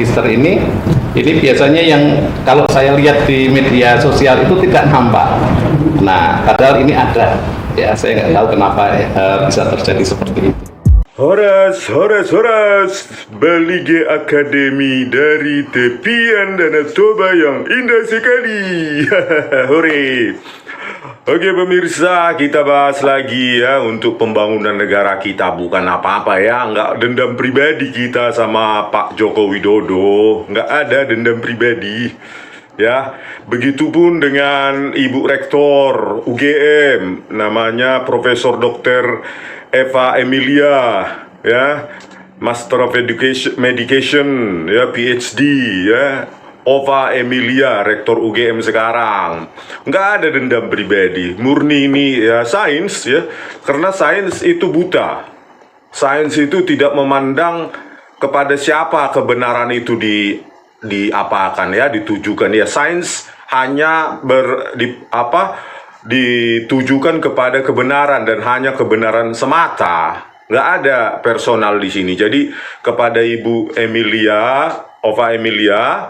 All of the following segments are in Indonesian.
magister ini biasanya yang kalau saya lihat di media sosial itu tidak nampak. Nah, padahal ini ada. Ya, saya nggak tahu kenapa bisa terjadi seperti itu. Horas, Balige Akademi dari tepian Danau Toba yang indah sekali. Hore. Oke pemirsa, kita bahas lagi ya untuk pembangunan negara kita. Bukan apa-apa ya, nggak dendam pribadi kita sama Pak Joko Widodo. Nggak ada dendam pribadi. Ya, begitupun dengan Ibu Rektor UGM, namanya Profesor Dr. Eva Emilia, ya, Master of Medication, ya, PhD, ya, Ova Emilia, Rektor UGM sekarang. Nggak ada dendam pribadi, murni ini ya sains, ya, karena sains itu buta. Sains itu tidak memandang kepada siapa kebenaran itu diapakan ya, ditujukan ya. Sains hanya ditujukan kepada kebenaran dan hanya kebenaran semata. Nggak ada personal di sini. Jadi kepada Ibu Emilia, Ova Emilia,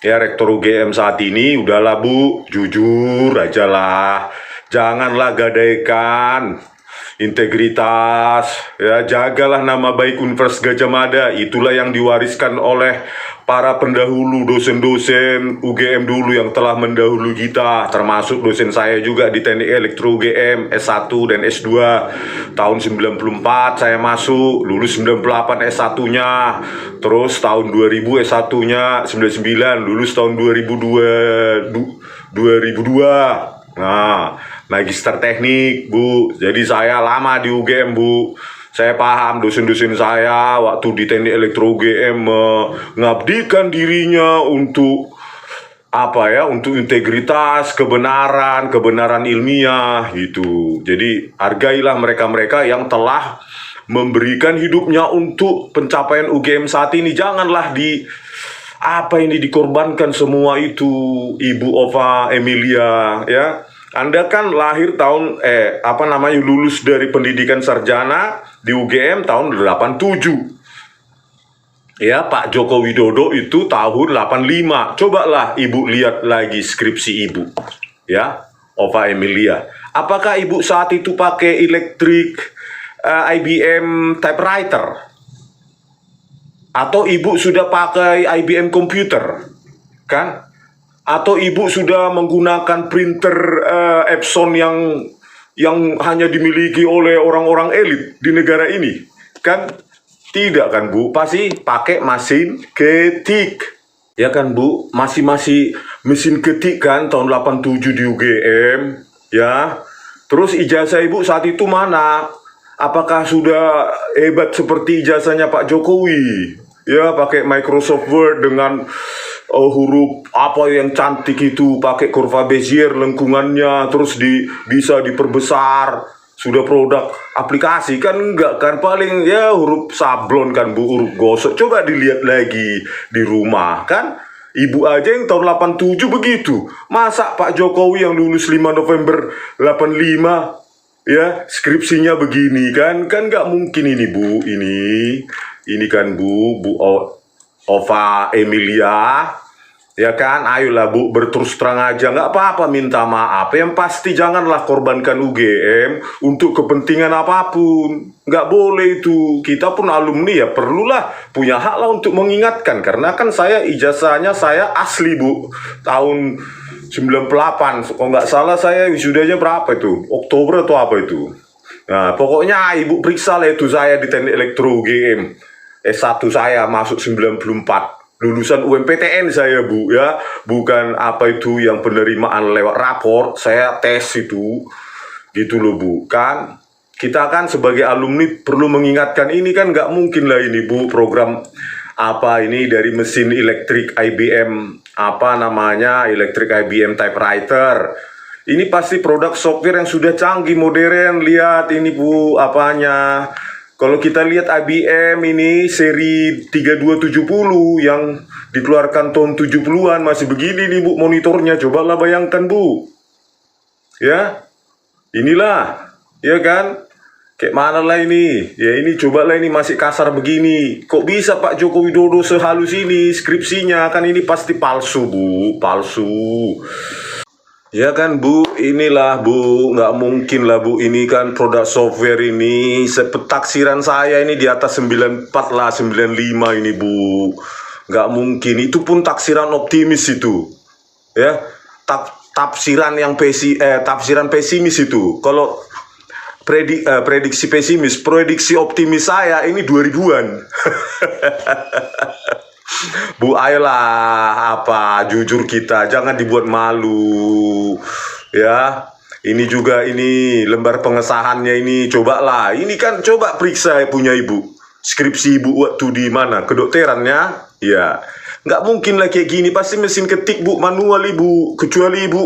ya, Rektor UGM saat ini, udahlah Bu, jujur aja lah. Janganlah gadaikan integritas, ya, jagalah nama baik Universitas Gadjah Mada. Itulah yang diwariskan oleh para pendahulu, dosen-dosen UGM dulu yang telah mendahului kita, termasuk dosen saya juga di Teknik Elektro UGM S1 dan S2 tahun 94 saya masuk, lulus 98 S1-nya, terus tahun 2000 S1-nya, 99 lulus tahun 2002. Nah, magister teknik Bu. Jadi saya lama di UGM Bu. Saya paham dosen-dosen saya waktu di Teknik Elektro UGM mengabdikan dirinya untuk apa ya, untuk integritas, kebenaran ilmiah gitu. Jadi hargailah mereka-mereka yang telah memberikan hidupnya untuk pencapaian UGM saat ini. Janganlah dikorbankan semua itu, Ibu Ova Emilia, ya. Anda kan lahir tahun lulus dari pendidikan sarjana di UGM tahun 87. Ya, Pak Joko Widodo itu tahun 85. Cobalah Ibu lihat lagi skripsi Ibu. Ya, Ova Emilia. Apakah Ibu saat itu pakai IBM typewriter? Atau Ibu sudah pakai IBM komputer? Kan? Atau Ibu sudah menggunakan printer Epson yang hanya dimiliki oleh orang-orang elit di negara ini? Kan tidak kan Bu, pasti pakai mesin ketik. Ya kan Bu, masih mesin ketik kan tahun 87 di UGM, ya. Terus ijazah Ibu saat itu mana? Apakah sudah hebat seperti ijazahnya Pak Jokowi? Ya, pakai Microsoft Word dengan huruf apa yang cantik itu, pakai kurva Bezier lengkungannya, terus bisa diperbesar, sudah produk aplikasi kan? Enggak kan, paling ya huruf sablon kan Bu, huruf gosok. Coba dilihat lagi di rumah kan, Ibu aja yang tahun 87 begitu. Masa Pak Jokowi yang lulus 5 November 85 ya skripsinya begini kan nggak mungkin ini Bu. Ini kan Bu Ova Emilia, ya kan, ayolah Bu, berterus terang aja, nggak apa-apa minta maaf. Yang pasti janganlah korbankan UGM untuk kepentingan apapun. Nggak boleh itu. Kita pun alumni ya perlulah punya hak lah untuk mengingatkan. Karena kan saya ijazahnya saya asli Bu, tahun 98. Kalau nggak salah saya wisudanya berapa itu? Oktober atau apa itu? Nah, pokoknya Ibu periksa lah itu saya di Teknik Elektro UGM. S1 saya masuk 94, lulusan UMPTN saya Bu, ya, bukan apa itu yang penerimaan lewat raport, saya tes itu, gitu loh Bu. Kan kita kan sebagai alumni perlu mengingatkan ini kan, nggak mungkin lah ini Bu program ini dari mesin elektrik IBM elektrik IBM typewriter. Ini pasti produk software yang sudah canggih modern. Lihat ini Bu apanya. Kalau kita lihat IBM ini seri 3270 yang dikeluarkan tahun 70-an masih begini nih Bu monitornya. Cobalah bayangkan Bu. Ya. Inilah, ya kan? Kayak mana lah ini? Ya ini cobalah, ini masih kasar begini. Kok bisa Pak Joko Widodo sehalus ini skripsinya? Kan ini pasti palsu, Bu. Palsu. Ya kan Bu, inilah Bu, nggak mungkin lah Bu, ini kan produk software ini, sepetaksiran saya ini di atas 94 lah, 95 ini Bu. Nggak mungkin, itu pun taksiran optimis itu. Ya, tafsiran yang tafsiran pesimis itu. Kalau prediksi pesimis, prediksi optimis saya ini 2000-an. Bu, ayolah, apa, jujur kita, jangan dibuat malu, ya. Ini juga ini lembar pengesahannya ini, cobalah. Ini kan coba periksa punya Ibu, skripsi Ibu waktu di mana, kedokterannya, ya. Nggak mungkin lah kayak gini, pasti mesin ketik Bu, manual Ibu, kecuali Ibu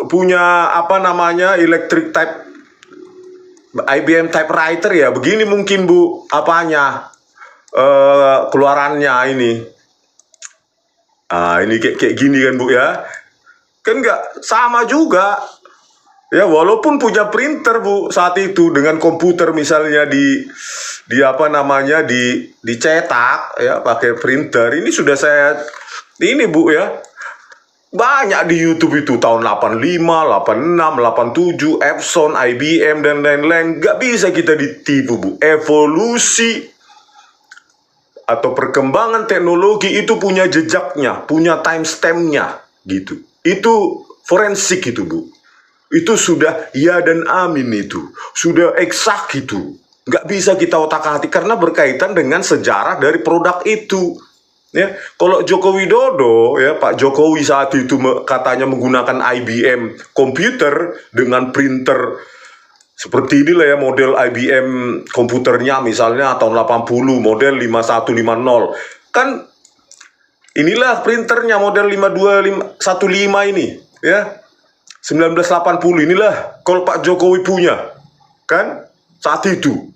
punya apa namanya electric type IBM typewriter ya, begini mungkin Bu, apanya keluarannya ini. Ini kayak gini kan Bu ya. Kan nggak sama juga. Ya walaupun punya printer Bu saat itu dengan komputer misalnya di apa namanya dicetak ya pakai printer. Ini sudah saya ini Bu ya. Banyak di YouTube itu tahun 85, 86, 87, Epson, IBM dan lain-lain. Nggak bisa kita ditipu Bu. Evolusi atau perkembangan teknologi itu punya jejaknya, punya timestamp-nya gitu. Itu forensik itu Bu. Itu sudah ya dan amin itu. Sudah eksak itu. Nggak bisa kita otak-atik karena berkaitan dengan sejarah dari produk itu. Ya, kalau Joko Widodo ya Pak Jokowi saat itu katanya menggunakan IBM komputer dengan printer seperti inilah ya model IBM komputernya misalnya tahun 80 model 5150 kan inilah printernya model 5215 ini ya 1980 inilah kalau Pak Jokowi punya kan saat itu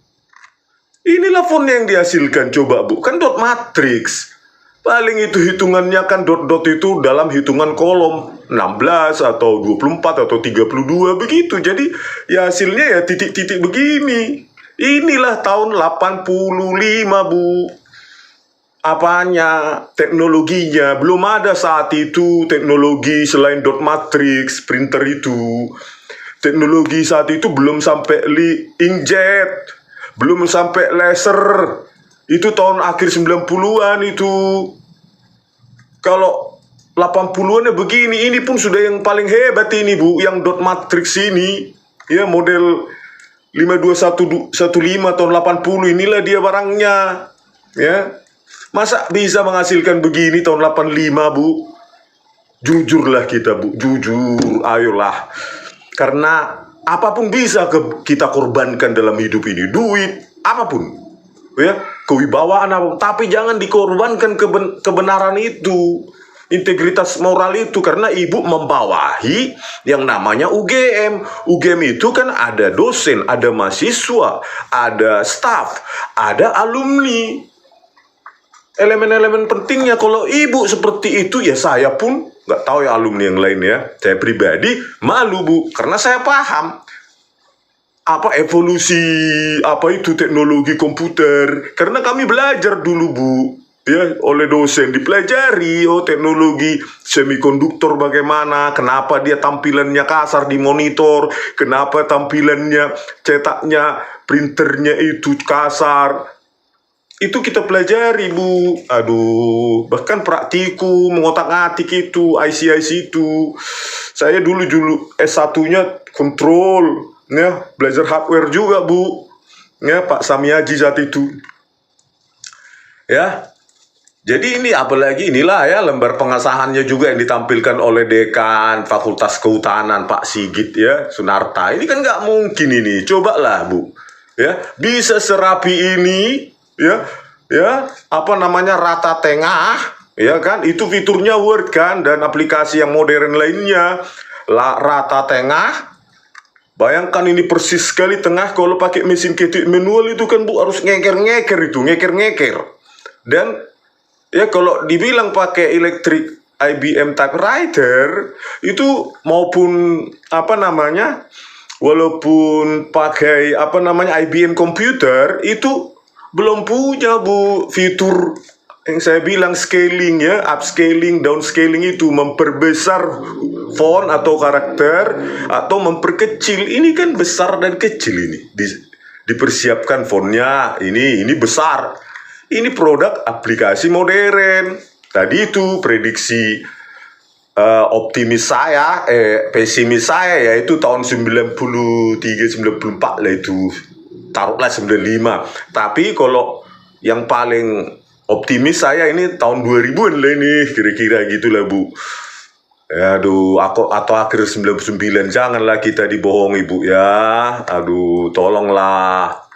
inilah font yang dihasilkan coba Bu kan dot matrix. Paling itu hitungannya kan dot-dot itu dalam hitungan kolom 16 atau 24 atau 32 begitu. Jadi ya hasilnya ya titik-titik begini. Inilah tahun 85 Bu. Apanya? Teknologinya. Belum ada saat itu teknologi selain dot matrix, printer itu. Teknologi saat itu belum sampai inkjet. Belum sampai laser. Itu tahun akhir 90-an itu. Kalau 80-an ya begini, ini pun sudah yang paling hebat ini Bu, yang dot matrix ini. Ya model 52115 tahun 80 inilah dia barangnya. Ya. Masa bisa menghasilkan begini tahun 85 Bu? Jujurlah kita Bu, jujur, ayolah. Karena apapun bisa kita korbankan dalam hidup ini, duit, apapun. Ya, kewibawaan apa, tapi jangan dikorbankan kebenaran itu, integritas moral itu, karena Ibu membawahi yang namanya UGM. UGM itu kan ada dosen, ada mahasiswa, ada staf, ada alumni. Elemen-elemen pentingnya kalau Ibu seperti itu ya saya pun nggak tahu ya alumni yang lain ya. Saya pribadi malu Bu, karena saya paham apa evolusi apa itu teknologi komputer karena kami belajar dulu Bu ya oleh dosen dipelajari teknologi semikonduktor bagaimana, kenapa dia tampilannya kasar di monitor, kenapa tampilannya cetaknya printernya itu kasar, itu kita pelajari Bu. Aduh, bahkan praktikum mengotak-atik itu IC itu saya dulu S1-nya kontrol ya, belajar hardware juga Bu ya, Pak Samiaji saat itu ya. Jadi ini apalagi inilah ya lembar pengesahannya juga yang ditampilkan oleh Dekan Fakultas Kehutanan Pak Sigit ya Sunarta. Ini kan nggak mungkin ini, cobalah Bu ya, bisa serapi ini ya apa namanya rata tengah ya kan, itu fiturnya Word kan dan aplikasi yang modern lainnya rata tengah. Bayangkan ini persis sekali tengah. Kalau pakai mesin ketik manual itu kan Bu harus ngeker-ngeker itu, ngeker-ngeker. Dan ya kalau dibilang pakai elektrik IBM typewriter itu maupun apa namanya walaupun pakai apa namanya IBM komputer itu belum punya Bu fitur yang saya bilang scaling ya, upscaling, downscaling itu memperbesar font atau karakter atau memperkecil. Ini kan besar dan kecil ini. Dipersiapkan fontnya ini besar. Ini produk aplikasi modern. Tadi itu prediksi optimis saya, pesimis saya yaitu tahun 93-94 lah itu, taruhlah 95. Tapi kalau yang paling optimis saya ini tahun 2000-an lah ini, kira-kira gitulah Bu. Aduh, atau akhir 99, janganlah kita dibohongi Bu ya. Aduh, tolonglah.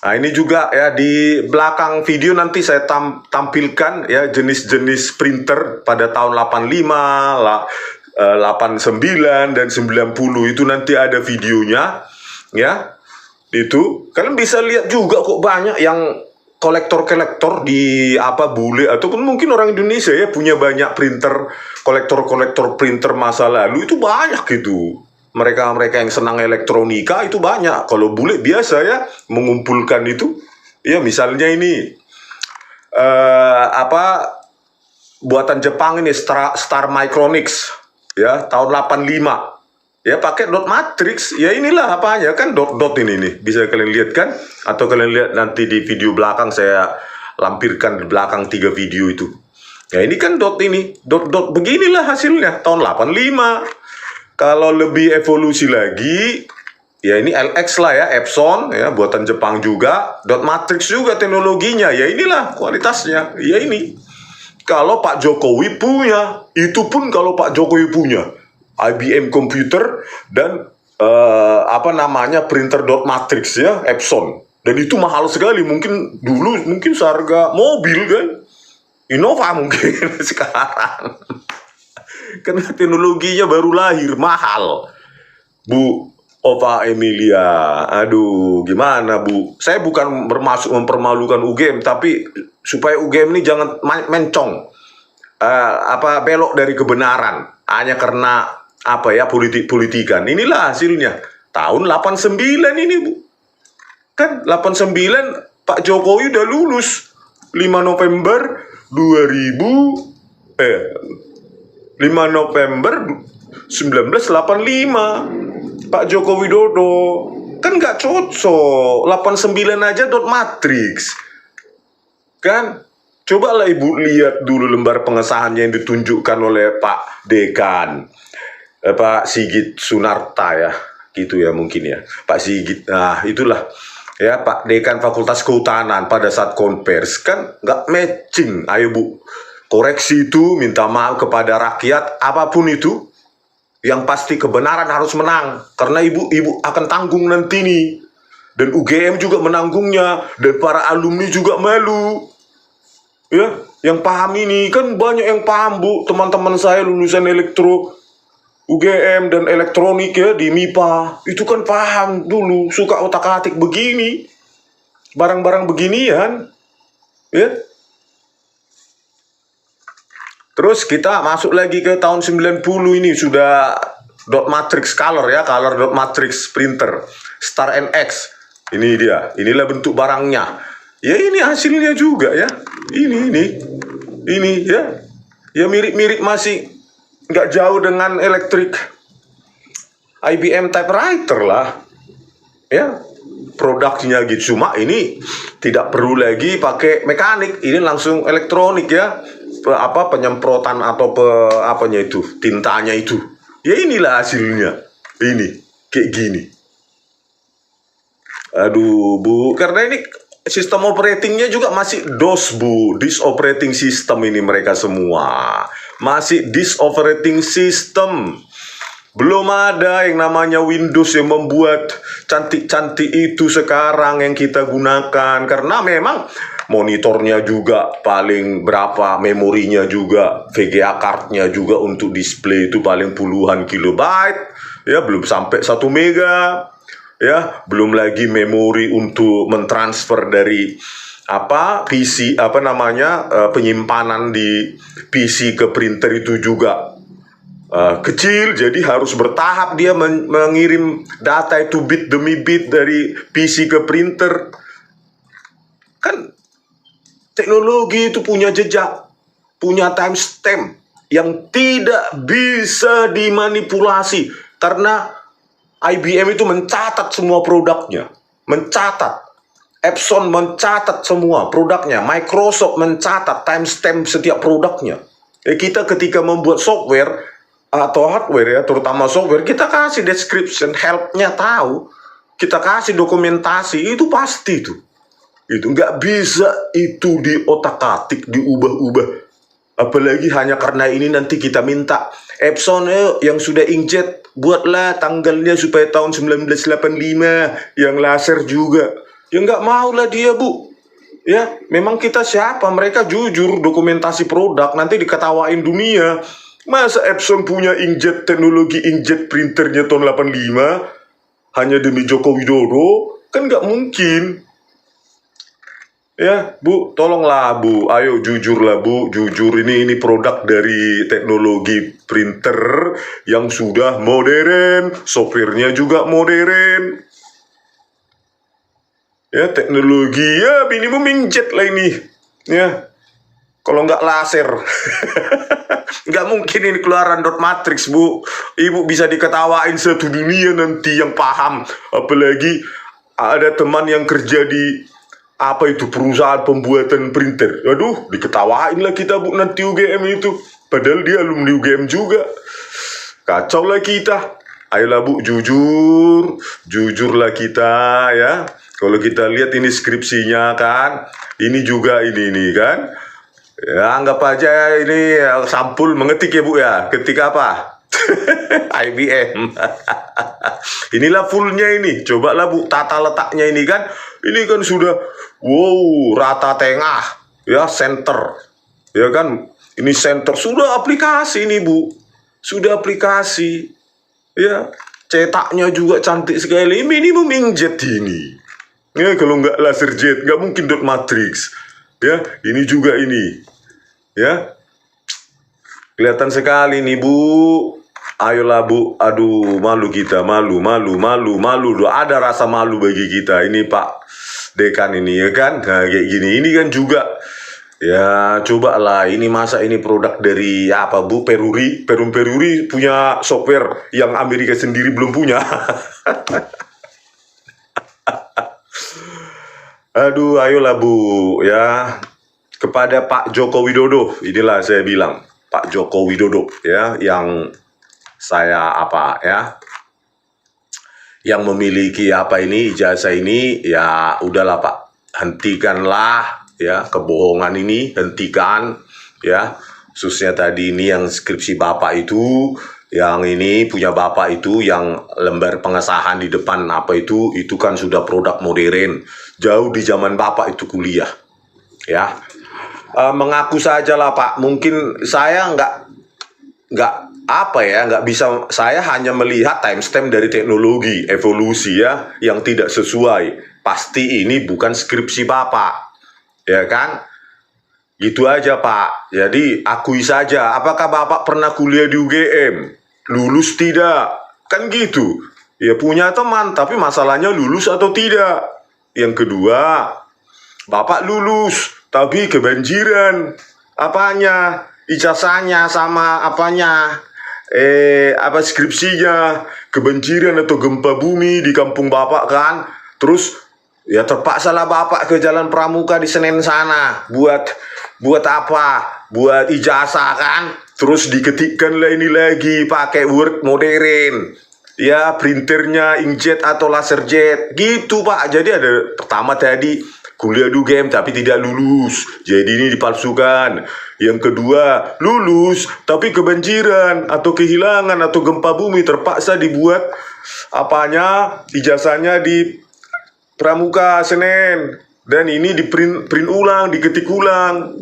Nah ini juga ya di belakang video nanti saya tampilkan ya jenis-jenis printer pada tahun 85, 89 dan 90 itu nanti ada videonya ya. Itu kalian bisa lihat juga kok banyak yang kolektor-kolektor di bule ataupun mungkin orang Indonesia ya punya banyak printer, kolektor-kolektor printer masa lalu itu banyak gitu. Mereka yang senang elektronika itu banyak. Kalau bule biasa ya mengumpulkan itu. Ya misalnya ini buatan Jepang ini Star Micronics ya tahun 85. Ya pakai dot matrix. Ya inilah apanya kan dot ini nih. Bisa kalian lihat kan? Atau kalian lihat nanti di video belakang saya lampirkan di belakang 3 video itu. Ya ini kan dot ini. Dot beginilah hasilnya tahun 85. Kalau lebih evolusi lagi, ya ini LX lah ya, Epson ya, buatan Jepang juga, dot matrix juga teknologinya, ya inilah kualitasnya, ya ini. Kalau Pak Jokowi punya, itu pun kalau Pak Jokowi punya, IBM komputer dan printer dot matrix ya, Epson. Dan itu mahal sekali, mungkin seharga mobil kan, Innova mungkin sekarang. Karena teknologinya baru lahir, mahal. Bu Ova Emilia, aduh gimana Bu? Saya bukan bermaksud mempermalukan UGM, tapi supaya UGM ini jangan mencong, belok dari kebenaran hanya karena politik-politikan. Inilah hasilnya. Tahun 89 ini Bu. Kan 89 Pak Jokowi udah lulus 5 November 5 November 1985 Pak Joko Widodo kan nggak cocok 89 aja dot matrix kan. Cobalah Ibu lihat dulu lembar pengesahannya yang ditunjukkan oleh Pak Dekan Pak Sigit Sunarta ya gitu ya mungkin ya Pak Sigit. Nah itulah ya Pak Dekan Fakultas Kehutanan pada saat konvers kan nggak matching. Ayo Bu, koreksi itu, minta maaf kepada rakyat, apapun itu, yang pasti kebenaran harus menang. Karena ibu akan tanggung nanti nih. Dan UGM juga menanggungnya, dan para alumni juga malu. Ya, yang paham ini, kan banyak yang paham Bu, teman-teman saya lulusan elektro, UGM dan elektronik ya, di MIPA. Itu kan paham dulu, suka otak-atik begini. Barang-barang beginian. Ya. Terus kita masuk lagi ke tahun 90 ini sudah dot matrix color ya, color dot matrix printer Star NX. Ini dia, inilah bentuk barangnya. Ya ini hasilnya juga ya. Ini ya. Ya mirip-mirip masih nggak jauh dengan elektrik IBM typewriter lah. Ya. Produknya gitu, cuma ini tidak perlu lagi pakai mekanik, ini langsung elektronik ya. Penyemprotan atau tintanya itu. Ya inilah hasilnya. Ini kayak gini. Aduh Bu, karena ini sistem operatingnya juga masih DOS Bu, disk operating system ini mereka semua. Masih disk operating system. Belum ada yang namanya Windows yang membuat cantik-cantik itu sekarang yang kita gunakan. Karena memang monitornya juga paling berapa, memorinya juga, VGA cardnya juga untuk display itu paling puluhan kilobyte. Ya, belum sampai 1 mega. Ya, belum lagi memori untuk mentransfer dari PC penyimpanan di PC ke printer itu juga kecil, jadi harus bertahap dia mengirim data itu bit demi bit dari PC ke printer. Kan teknologi itu punya jejak, punya timestamp yang tidak bisa dimanipulasi, karena IBM itu mencatat semua produknya, mencatat. Epson mencatat semua produknya, Microsoft mencatat timestamp setiap produknya. Kita ketika membuat software atau hardware ya, terutama software, kita kasih description, help-nya tahu, kita kasih dokumentasi, itu pasti tuh. Itu nggak bisa itu diotak-atik, diubah-ubah. Apalagi hanya karena ini nanti kita minta Epson yang sudah inkjet, buatlah tanggalnya supaya tahun 1985, yang laser juga. Ya nggak mau lah dia, Bu. Ya, memang kita siapa? Mereka jujur dokumentasi produk, nanti diketawain dunia. Masa Epson punya inkjet, teknologi inkjet printernya tahun 85 hanya demi Joko Widodo? Kan nggak mungkin. Ya, Bu, tolonglah, Bu. Ayo jujurlah, Bu. Jujur, ini produk dari teknologi printer yang sudah modern, softwarenya juga modern. Ya, teknologi ya minimum inkjet lah ini. Ya, kalau nggak laser. Nggak mungkin ini keluaran dot matrix, Bu. Ibu bisa diketawain satu dunia nanti yang paham. Apalagi ada teman yang kerja di apa itu, perusahaan pembuatan printer. Aduh, diketawain lah kita, Bu, nanti UGM itu. Padahal dia alumni UGM juga. Kacau lah kita. Ayolah, Bu, jujurlah kita ya. Kalau kita lihat ini skripsinya kan, ini juga ini kan. Ya, anggap aja ini sampul mengetik ya, Bu ya. Ketik apa? IBM. Inilah fullnya ini. Cobalah, Bu, tata letaknya ini kan. Ini kan sudah rata tengah ya, center. Ya kan? Ini center, sudah aplikasi ini, Bu. Sudah aplikasi. Ya, cetaknya juga cantik sekali. Minimum inkjet ini. Ya, kalau nggak laser jet, nggak mungkin dot matrix. Ya, ini juga ini. Ya, kelihatan sekali nih, Bu. Ayolah, Bu. Aduh, malu kita, malu. Ada rasa malu bagi kita. Ini Pak Dekan ini ya kan, nah, kayak gini. Ini kan juga. Ya, cobalah. Ini masa ini produk dari apa, Bu? Peruri punya software yang Amerika sendiri belum punya. Aduh, ayolah, Bu, ya. Kepada Pak Joko Widodo, inilah saya bilang, Pak Joko Widodo, ya, yang saya apa, ya, yang memiliki apa ini, ijazah ini, ya, udahlah, Pak, hentikanlah, ya, kebohongan ini, hentikan, ya, khususnya tadi ini yang skripsi Bapak itu, yang ini punya Bapak itu, yang lembar pengesahan di depan apa itu kan sudah produk modern, jauh di zaman Bapak itu kuliah, ya. Mengaku saja lah, Pak, mungkin saya nggak bisa, saya hanya melihat timestamp dari teknologi evolusi ya, yang tidak sesuai. Pasti ini bukan skripsi Bapak, ya kan? Gitu aja, Pak. Jadi akui saja. Apakah Bapak pernah kuliah di UGM? Lulus tidak? Kan gitu. Ya, punya teman, tapi masalahnya lulus atau tidak. Yang kedua, Bapak lulus, tapi kebanjiran. Apanya? Ijazahnya sama apanya? Skripsinya kebanjiran atau gempa bumi di kampung Bapak kan? Terus ya terpaksa lah Bapak ke Jalan Pramuka di Senen sana buat apa? Buat ijazah kan? Terus diketikkan lah ini lagi pakai Word modern. Ya, printernya inkjet atau laser jet. Gitu, Pak. Jadi ada pertama tadi kuliah di UGM tapi tidak lulus. Jadi ini dipalsukan. Yang kedua, lulus tapi kebanjiran atau kehilangan atau gempa bumi, terpaksa dibuat apanya? Ijazahnya di Pramuka Senen. Dan ini di print ulang, diketik ulang.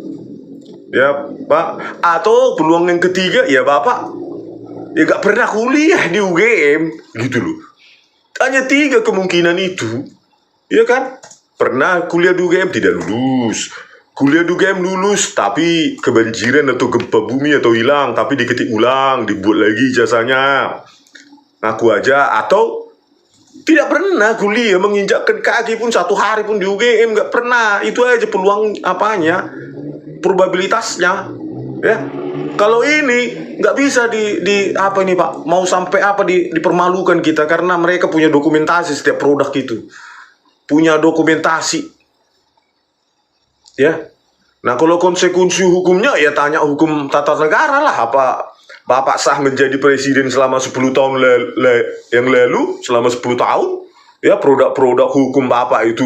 Ya, Pak. Atau peluang yang ketiga, ya Bapak ya gak pernah kuliah di UGM, gitu loh. Hanya 3 kemungkinan itu. Ya kan? Pernah kuliah di UGM tidak lulus. kuliah di UGM lulus, tapi kebanjiran atau gempa bumi atau hilang, tapi diketik ulang, dibuat lagi jasanya. Ngaku aja, atau tidak pernah kuliah, menginjakkan kaki pun satu hari pun di UGM, nggak pernah. Itu aja peluang apanya, probabilitasnya, ya. Kalau ini nggak bisa di apa ini Pak, mau sampai apa dipermalukan kita karena mereka punya dokumentasi setiap produk itu, punya dokumentasi, ya. Nah kalau konsekuensi hukumnya ya tanya hukum tata negara lah. Apa Bapak sah menjadi presiden selama 10 tahun yang lalu, selama 10 tahun, ya produk-produk hukum Bapak itu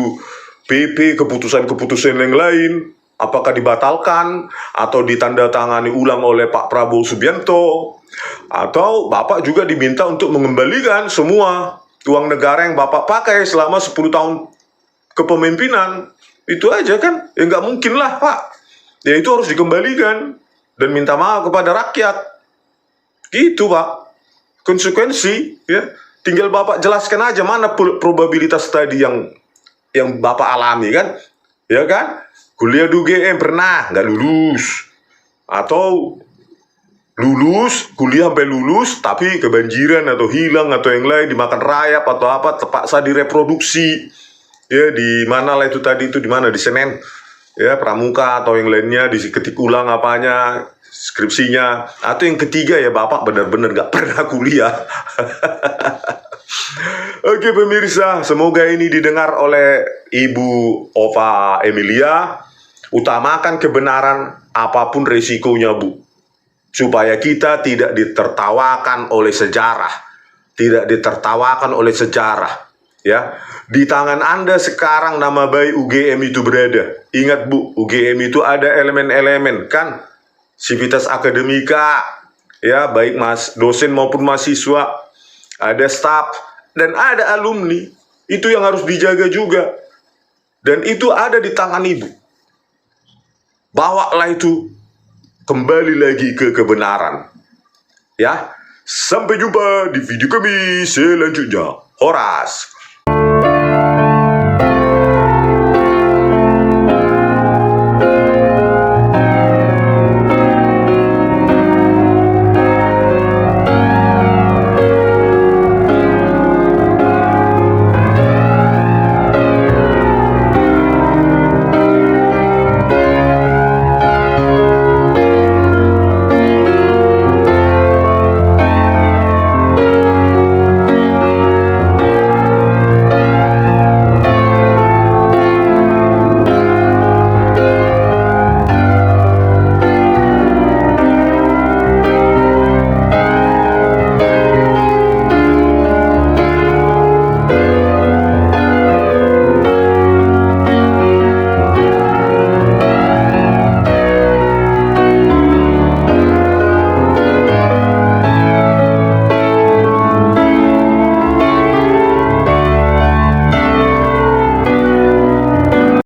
PP, keputusan-keputusan yang lain, apakah dibatalkan atau ditandatangani ulang oleh Pak Prabowo Subianto, atau Bapak juga diminta untuk mengembalikan semua uang negara yang Bapak pakai selama 10 tahun kepemimpinan. Itu aja kan, ya nggak mungkin lah Pak, ya itu harus dikembalikan dan minta maaf kepada rakyat. Gitu Pak, konsekuensi, ya. Tinggal Bapak jelaskan aja mana probabilitas tadi yang Bapak alami kan, ya kan? Kuliah di UGM pernah nggak lulus, atau lulus kuliah sampai lulus tapi kebanjiran atau hilang atau yang lain, dimakan rayap atau apa, terpaksa direproduksi, ya di mana lah itu tadi, itu di mana, di Senen, ya Pramuka atau yang lainnya, diketik ulang apanya, skripsinya. Atau yang ketiga ya Bapak benar-benar nggak pernah kuliah. Oke pemirsa, semoga ini didengar oleh Ibu Ova Emilia. Utamakan kebenaran apapun resikonya Bu, supaya kita tidak ditertawakan oleh sejarah, tidak ditertawakan oleh sejarah, ya. Di tangan Anda sekarang nama baik UGM itu berada. Ingat Bu, UGM itu ada elemen-elemen kan, sivitas akademika, ya, baik dosen maupun mahasiswa, ada staf, dan ada alumni. Itu yang harus dijaga juga. Dan itu ada di tangan Ibu. Bawalah itu kembali lagi ke kebenaran. Ya, sampai jumpa di video kami selanjutnya. Horas.